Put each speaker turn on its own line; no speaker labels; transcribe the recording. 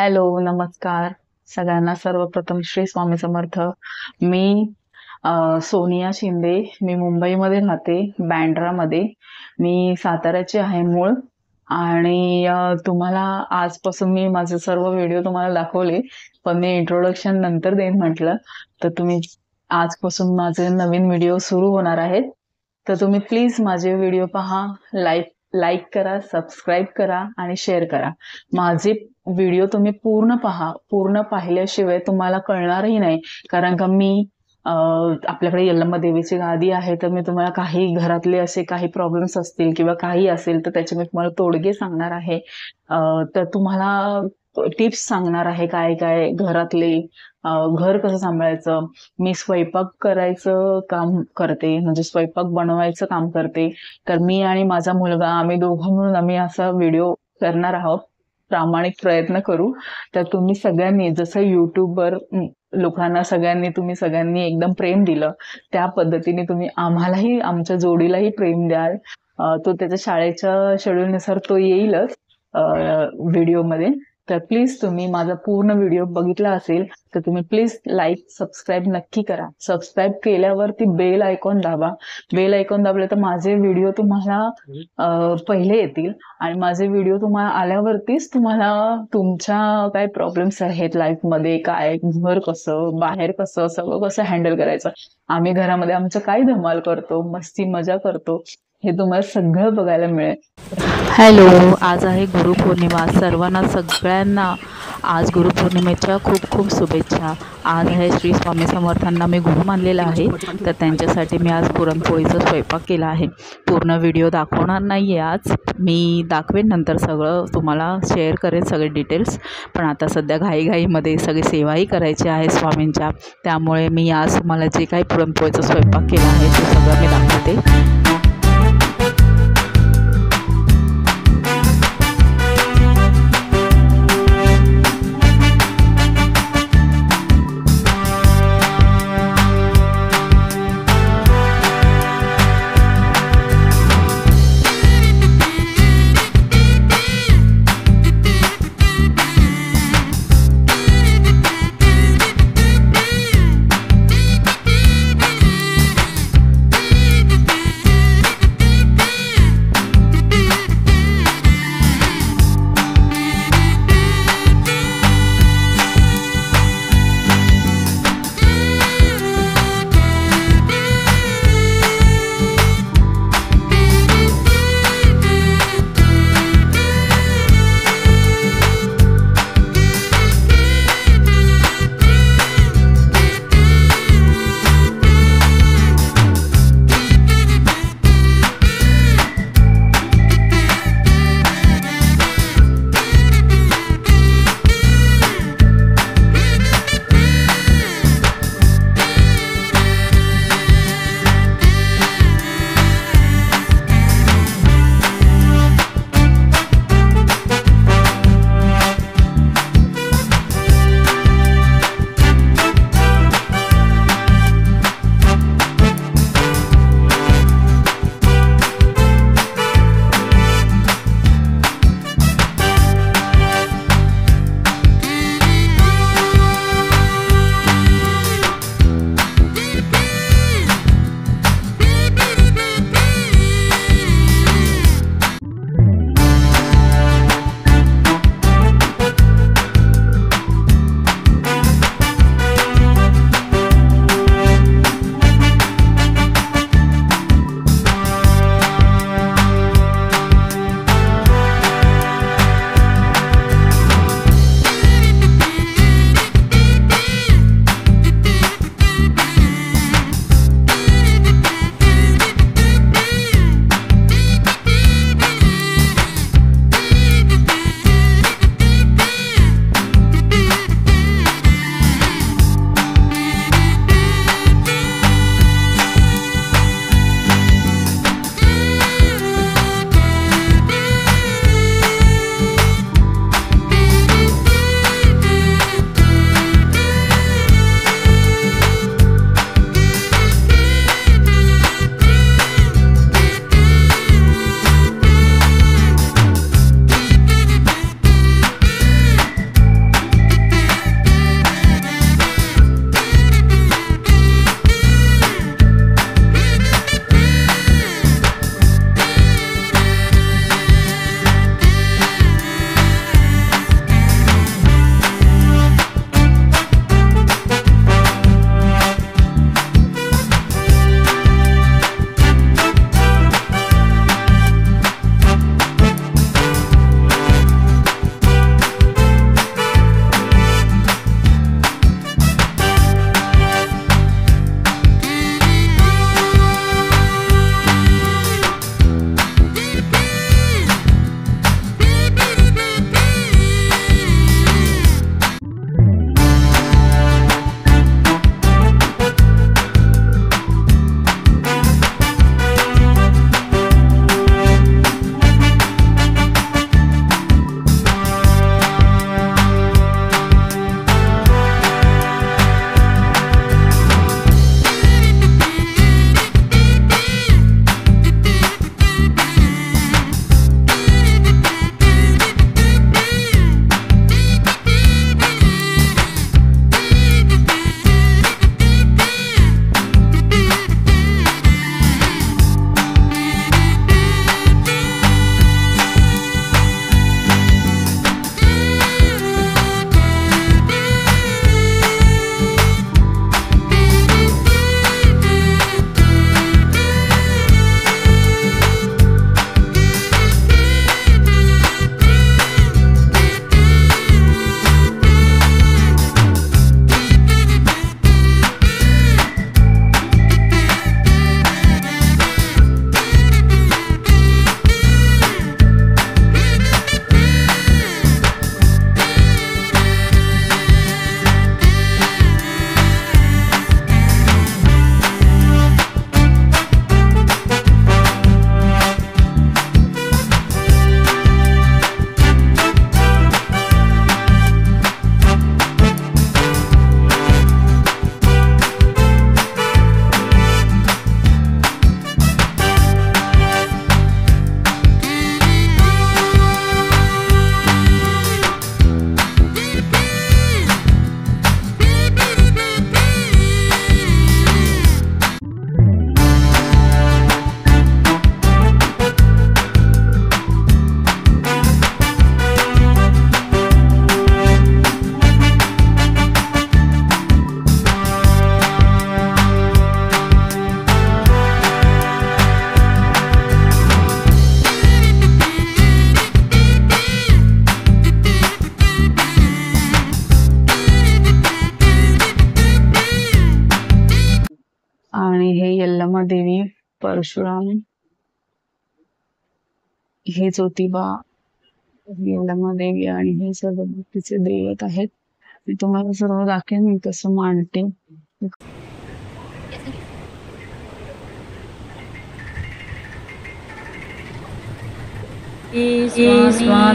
Hello, नमस्कार सगळ्यांना. सर्वप्रथम श्री स्वामी समर्थ. मी सोनिया शिंदे. मी मुंबईमध्ये राहते, बँड्रामध्ये. मी साताऱ्याची आहे मूळ. आणि तुम्हाला आजपासून मी माझे सर्व व्हिडिओ तुम्हाला दाखवले, पण मी इंट्रोडक्शन नंतर देईन म्हटलं. तर तुम्ही आजपासून माझे नवीन व्हिडिओ सुरू होणार आहेत. तर तुम्ही प्लीज माझे व्हिडिओ पहा, लाईक करा, सबस्क्राईब करा आणि शेअर करा. माझे व्हिडिओ तुम्ही पूर्ण पहा. पूर्ण पाहिल्याशिवाय तुम्हाला कळणारही नाही. कारण का मी आपल्याकडे यल्लम्मा देवीची गादी आहे, तर मी तुम्हाला काही घरातले असे काही प्रॉब्लेम्स असतील किंवा काही असेल तर त्याचे मी तुम्हाला तोडगे सांगणार आहे. तर तुम्हाला टिप्स सांगणार आहे काय काय घरातले, घर कसं सांभाळायचं. मी स्वयंपाक करायचं काम करते, म्हणजे स्वयंपाक बनवायचं काम करते. तर मी आणि माझा मुलगा आम्ही दोघं मिळून आम्ही असा व्हिडिओ करणार आहोत. प्रामाणिक प्रयत्न करू. तर तुम्ही सगळ्यांनी जसं युट्यूबवर लोकांना तुम्ही सगळ्यांनी एकदम प्रेम दिलं, त्या पद्धतीने तुम्ही आम्हालाही, आमच्या जोडीलाही प्रेम द्याल. तो त्याच्या शाळेच्या शेड्यूलनुसार तो येईलच व्हिडिओमध्ये. तर प्लीज तुम्ही माझा पूर्ण व्हिडिओ बघितला असेल तर तुम्ही प्लीज लाईक सबस्क्राईब नक्की करा. सबस्क्राईब केल्यावरती बेल आयकॉन दाबा. बेल आयकॉन दाबले तर माझे व्हिडिओ तुम्हाला पहिले येतील. आणि माझे व्हिडिओ तुम्हाला आल्यावरतीच तुम्हाला तुमच्या काय प्रॉब्लेम्स आहेत लाईफमध्ये, काय घर कसं, बाहेर कसं, सगळं कसं हँडल करायचं, आम्ही घरामध्ये आमचं काय धमाल करतो, मस्ती मजा करतो, हे तुम्हाला सगळं बघायला मिळेल.
हॅलो, आज आहे गुरुपौर्णिमा. सर्वांना सगळ्यांना आज गुरुपौर्णिमेच्या खूप खूप शुभेच्छा. आज आहे श्री स्वामी समर्थांना मी गुरु मानलेला आहे, तर त्यांच्यासाठी मी आज पुरणपोळीचा स्वयंपाक केला आहे. पूर्ण व्हिडिओ दाखवणार नाही आहे आज, मी दाखवेन नंतर, सगळं तुम्हाला शेअर करेन सगळे डिटेल्स. पण आता सध्या घाईघाईमध्ये सगळी सेवाही करायची आहे स्वामींच्या, त्यामुळे मी आज तुम्हाला जे काही पुरणपोळीचा स्वयंपाक केला आहे ते सगळं मी दाखवते.
आणि हे यल्लमा देवी, परशुराम, हे ज्योतिबा, यल्लमा देवी आणि हे सर्व भक्तीचे दैवत आहेत. मी तुम्हाला सर्व दाखवेन मी कसं मांडते.
स्वामी